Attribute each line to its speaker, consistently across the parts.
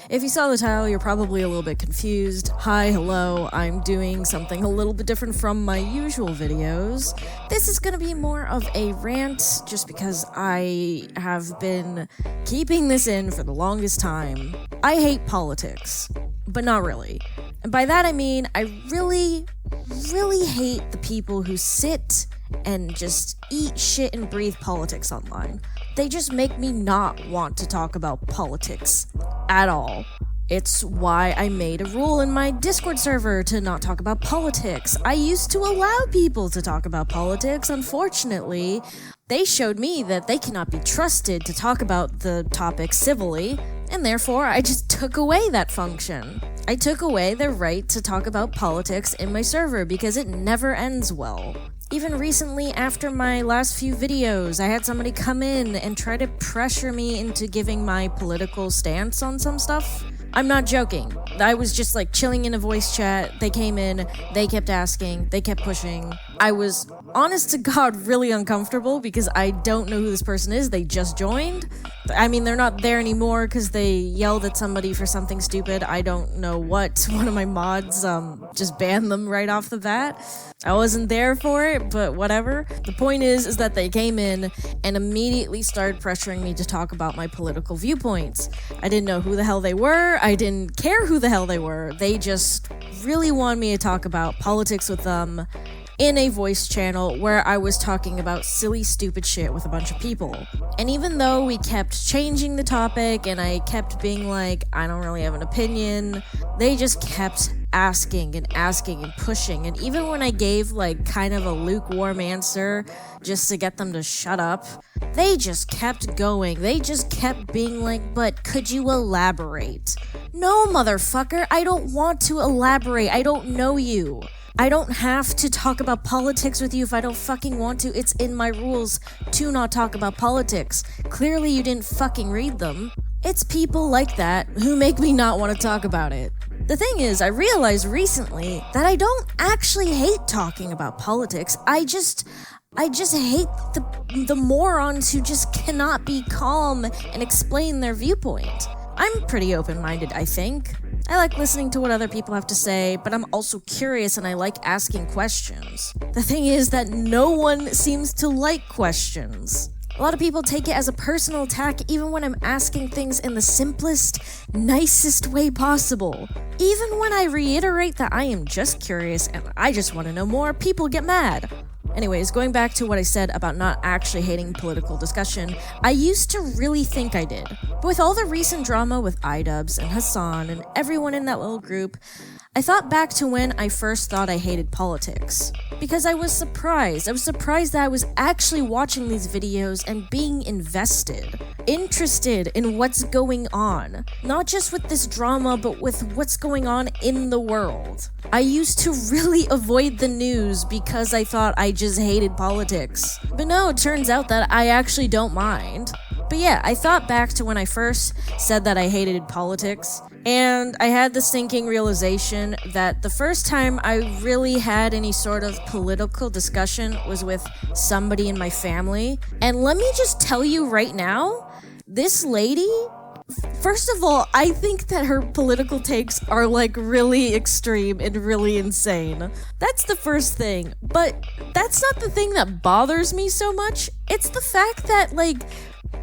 Speaker 1: If you saw the title, you're probably a little bit confused. Hi, hello, I'm doing something a little bit different from my usual videos. This is gonna be more of a rant, just because I have been keeping this in for the longest time. I hate politics, but not really. And by that I mean, I really hate the people who sit and just eat shit and breathe politics online. They just make me not want to talk about politics at all. It's why I made a rule in my Discord server to not talk about politics. I used to allow people to talk about politics. Unfortunately, they showed me that they cannot be trusted to talk about the topic civilly, and therefore I just took away that function. I took away their right to talk about politics in my server because it never ends well. Even recently, after my last few videos, I had somebody come in and try to pressure me into giving my political stance on some stuff. I'm not joking. I was just like chilling in a voice chat. They came in, they kept asking, they kept pushing. I was, honest to God, really uncomfortable because I don't know who this person is. They just joined. I mean, they're not there anymore because they yelled at somebody for something stupid. I don't know what. One of my mods just banned them right off the bat. I wasn't there for it, but whatever. The point is that they came in and immediately started pressuring me to talk about my political viewpoints. I didn't know who the hell they were. I didn't care who the hell they were. They just really wanted me to talk about politics with them in a voice channel where I was talking about silly, stupid shit with a bunch of people. And even though we kept changing the topic and I kept being like, I don't really have an opinion, they just kept asking and pushing. And even when I gave like kind of a lukewarm answer just to get them to shut up, they just kept going. They just kept being like, but could you elaborate? No, motherfucker, I don't want to elaborate. I don't know you. I don't have to talk about politics with you if I don't fucking want to. It's in my rules to not talk about politics. Clearly you didn't fucking read them. It's people like that who make me not want to talk about it. The thing is, I realized recently that I don't actually hate talking about politics. I just hate the morons who just cannot be calm and explain their viewpoint. I'm pretty open-minded, I think. I like listening to what other people have to say, but I'm also curious and I like asking questions. The thing is that no one seems to like questions. A lot of people take it as a personal attack even when I'm asking things in the simplest, nicest way possible. Even when I reiterate that I am just curious and I just want to know more, people get mad. Anyways, going back to what I said about not actually hating political discussion, I used to really think I did. But with all the recent drama with iDubbbz and Hassan and everyone in that little group, I thought back to when I first thought I hated politics. Because I was surprised. I was surprised that I was actually watching these videos and being invested. Interested in what's going on. Not just with this drama, but with what's going on in the world. I used to really avoid the news because I thought I just hated politics. But no, it turns out that I actually don't mind. But yeah, I thought back to when I first said that I hated politics, and I had this thinking realization that the first time I really had any sort of political discussion was with somebody in my family. And let me just tell you right now, this lady, first of all, I think that her political takes are like really extreme and really insane. That's the first thing. But that's not the thing that bothers me so much. It's the fact that like,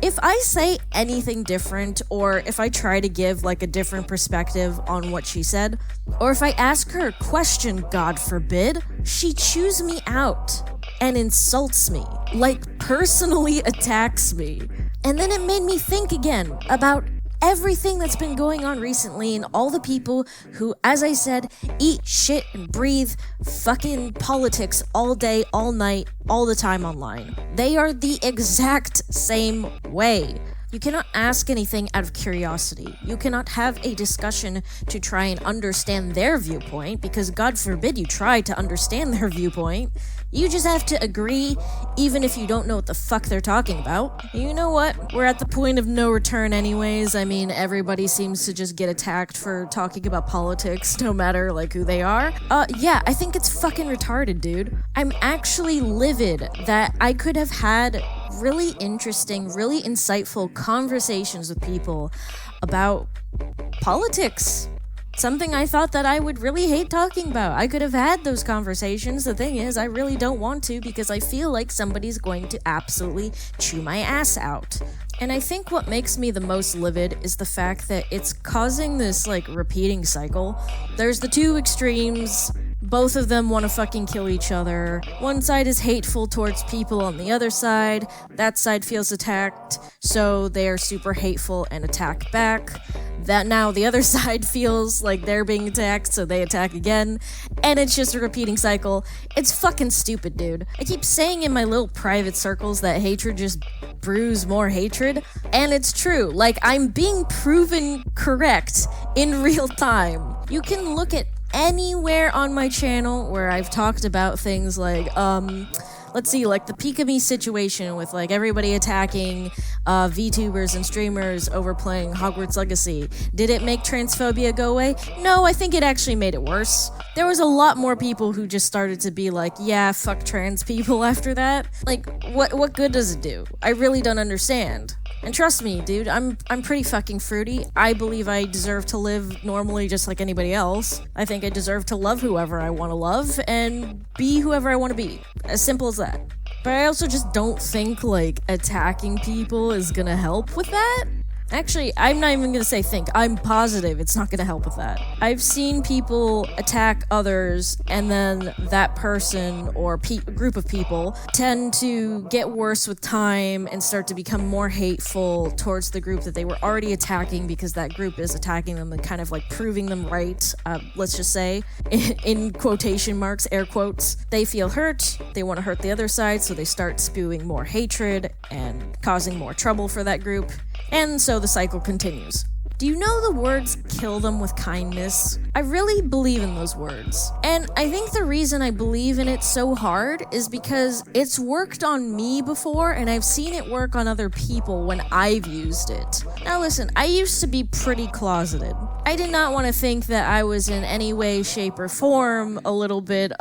Speaker 1: if I say anything different, or if I try to give like a different perspective on what she said, or if I ask her a question, God forbid, she chews me out and insults me, like personally attacks me. And then it made me think again about everything that's been going on recently and all the people who, as I said, eat shit and breathe fucking politics all day, all night, all the time online. They are the exact same way. You cannot ask anything out of curiosity. You cannot have a discussion to try and understand their viewpoint, because God forbid you try to understand their viewpoint. You just have to agree, even if you don't know what the fuck they're talking about. You know what? We're at the point of no return anyways. I mean, everybody seems to just get attacked for talking about politics, no matter, like, who they are. Yeah, I think it's fucking retarded, dude. I'm actually livid that I could have had really interesting, really insightful conversations with people about politics. Something I thought that I would really hate talking about. I could have had those conversations. The thing is, I really don't want to because I feel like somebody's going to absolutely chew my ass out. And I think what makes me the most livid is the fact that it's causing this, repeating cycle. There's the two extremes. Both of them want to fucking kill each other. One side is hateful towards people on the other side. That side feels attacked, so they are super hateful and attack back. That now the other side feels like they're being attacked, so they attack again. And it's just a repeating cycle. It's fucking stupid, dude. I keep saying in my little private circles that hatred just brews more hatred. And it's true. I'm being proven correct in real time. You can look at anywhere on my channel where I've talked about things like, let's see, the Pika-Me situation with, everybody attacking VTubers and streamers over playing Hogwarts Legacy. Did it make transphobia go away? No, I think it actually made it worse. There was a lot more people who just started to be like, yeah, fuck trans people after that. What good does it do? I really don't understand. And trust me, dude, I'm pretty fucking fruity. I believe I deserve to live normally just like anybody else. I think I deserve to love whoever I want to love and be whoever I want to be. As simple as that. But I also just don't think, attacking people is gonna help with that. Actually, I'm not even gonna say think. I'm positive it's not gonna help with that. I've seen people attack others, and then that person or group of people tend to get worse with time and start to become more hateful towards the group that they were already attacking because that group is attacking them and kind of proving them right. Let's just say, in quotation marks, air quotes. They feel hurt, they want to hurt the other side, so they start spewing more hatred and causing more trouble for that group. And so the cycle continues. Do you know the words "kill them with kindness"? I really believe in those words. And I think the reason I believe in it so hard is because it's worked on me before and I've seen it work on other people when I've used it. Now listen, I used to be pretty closeted. I did not want to think that I was in any way, shape, or form a little bit,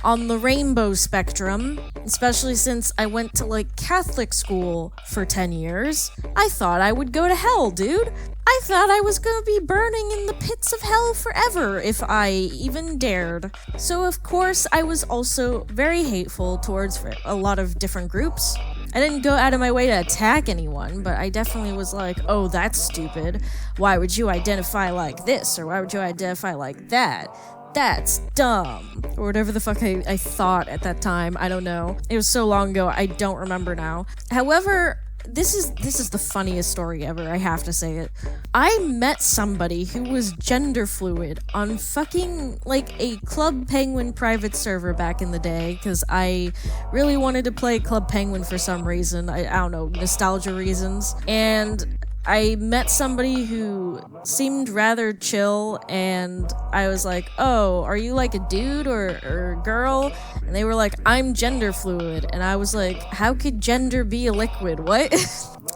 Speaker 1: on the rainbow spectrum, especially since I went to Catholic school for 10 years. I thought I would go to hell, dude. I thought I was gonna be burning in the pits of hell forever if I even dared. So of course I was also very hateful towards a lot of different groups. I didn't go out of my way to attack anyone, but I definitely was like, oh, that's stupid. Why would you identify like this? Or why would you identify like that? That's dumb, or whatever the fuck I thought at that time. I don't know. It was so long ago, I don't remember now. However, this is the funniest story ever, I have to say it. I met somebody who was gender fluid on fucking, a Club Penguin private server back in the day, because I really wanted to play Club Penguin for some reason. I don't know, nostalgia reasons. And I met somebody who seemed rather chill, and I was like, oh, are you a dude or a girl? And they were like, I'm gender fluid. And I was like, how could gender be a liquid? What?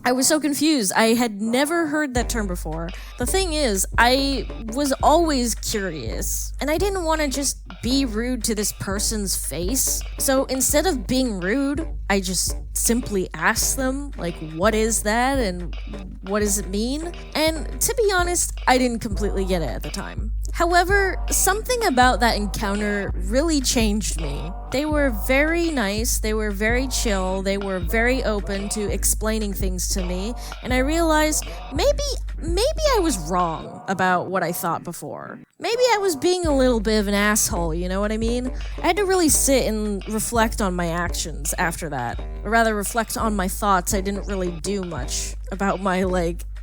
Speaker 1: I was so confused. I had never heard that term before. The thing is, I was always curious, and I didn't want to just be rude to this person's face. So instead of being rude, I just simply asked them, what is that and what does it mean? And to be honest, I didn't completely get it at the time. However, something about that encounter really changed me. They were very nice, they were very chill, they were very open to explaining things to me, and I realized maybe I was wrong about what I thought before. Maybe I was being a little bit of an asshole, you know what I mean? I had to really sit and reflect on my actions after that. Or rather, reflect on my thoughts. I didn't really do much about my,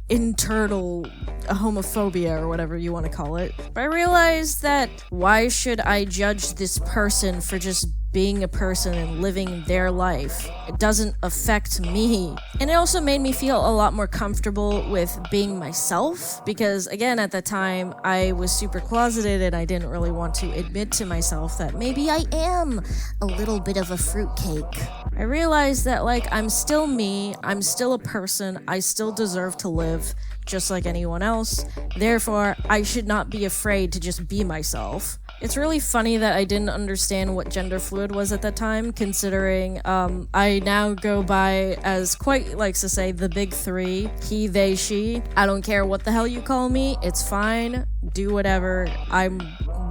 Speaker 1: internal homophobia or whatever you want to call it. But I realized that why should I judge this person for just being a person and living their life? It doesn't affect me. And it also made me feel a lot more comfortable with being myself because, again, at the time, I was super closeted and I didn't really want to admit to myself that maybe I am a little bit of a fruitcake. I realized that, I'm still me, I'm still a person, I still deserve to live just like anyone else. Therefore, I should not be afraid to just be myself. It's really funny that I didn't understand what gender fluid was at that time, considering I now go by, as Quite likes to say, the big three: he, they, she. I don't care what the hell you call me, it's fine, do whatever. I'm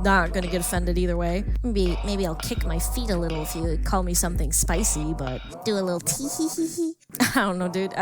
Speaker 1: not gonna get offended either way. Maybe I'll kick my feet a little if you call me something spicy, but do a little tee-hee-hee-hee. I don't know, dude.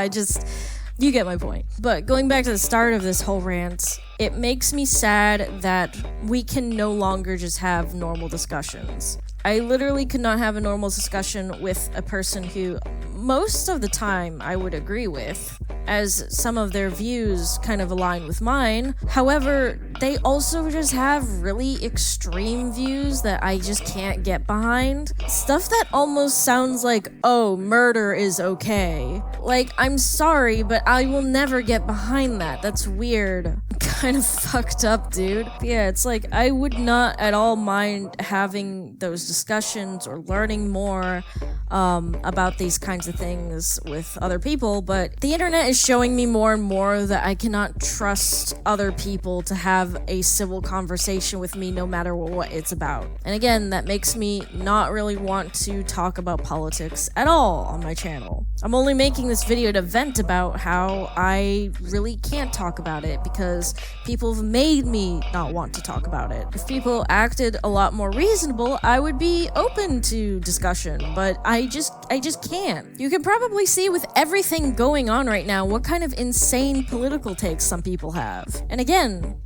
Speaker 1: You get my point. But going back to the start of this whole rant, it makes me sad that we can no longer just have normal discussions. I literally could not have a normal discussion with a person who most of the time I would agree with, as some of their views kind of align with mine. However, they also just have really extreme views that I just can't get behind. Stuff that almost sounds like, oh, murder is okay. Like, I'm sorry, but I will never get behind that. That's weird. Kind of fucked up, dude. Yeah, it's like, I would not at all mind having those discussions or learning more about these kinds of things with other people, but the internet is showing me more and more that I cannot trust other people to have a civil conversation with me no matter what it's about. And again, that makes me not really want to talk about politics at all on my channel. I'm only making this video to vent about how I really can't talk about it because people have made me not want to talk about it. If people acted a lot more reasonable, I would be open to discussion, but I just can't. You can probably see with everything going on right now what kind of insane political takes some people have. And again,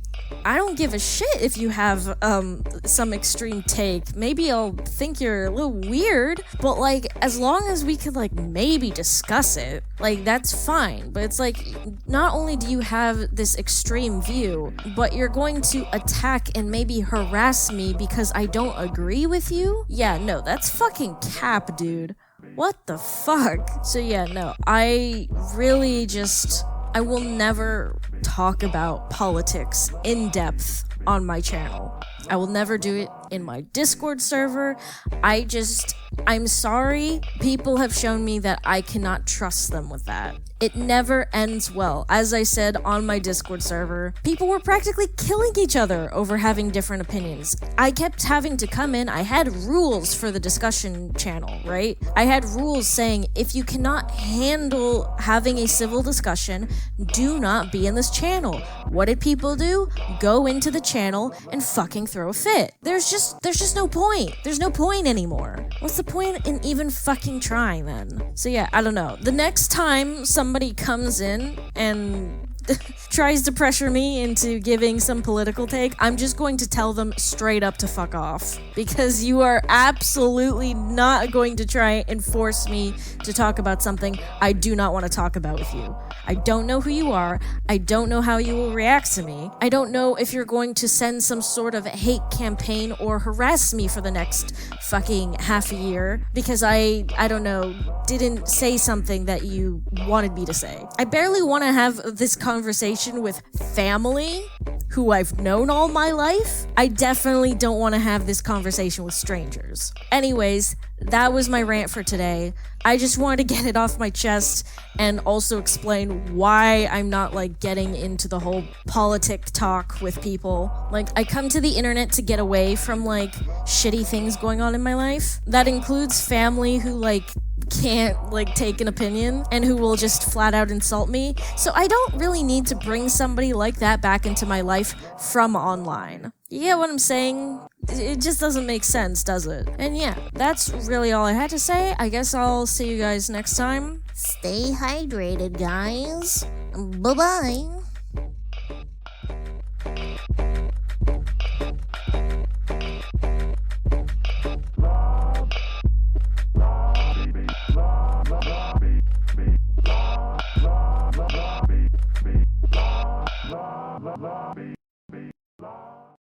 Speaker 1: I don't give a shit if you have some extreme take. Maybe I'll think you're a little weird, but like, as long as we could like maybe discuss it, like, that's fine. But it's like, not only do you have this extreme view, but you're going to attack and maybe harass me because I don't agree with you? Yeah, no, that's fucking cap, dude. What the fuck? So yeah, no, I will never talk about politics in depth on my channel. I will never do it in my Discord server. I'm sorry. People have shown me that I cannot trust them with that. It never ends well. As I said on my Discord server, people were practically killing each other over having different opinions. I kept having to come in. I had rules for the discussion channel, right? I had rules saying, if you cannot handle having a civil discussion, do not be in this channel. What did people do? Go into the channel and fucking throw a fit. There's just no point. There's no point anymore. What's the point in even fucking trying then? So yeah, I don't know. The next time somebody comes in and tries to pressure me into giving some political take, I'm just going to tell them straight up to fuck off. Because you are absolutely not going to try and force me to talk about something I do not want to talk about with you. I don't know who you are. I don't know how you will react to me. I don't know if you're going to send some sort of hate campaign or harass me for the next fucking half a year because I don't know, didn't say something that you wanted me to say. I barely want to have this conversation with family who I've known all my life. I definitely don't want to have this conversation with strangers. Anyways, that was my rant for today. I just wanted to get it off my chest and also explain why I'm not like getting into the whole politic talk with people. Like, I come to the internet to get away from like shitty things going on in my life. That includes family who like can't like take an opinion and who will just flat out insult me. So I don't really need to bring somebody like that back into my life from online. You get what I'm saying? It just doesn't make sense, does it? And yeah, that's really all I had to say. I guess I'll see you guys next time. Stay hydrated, guys. Bye-bye.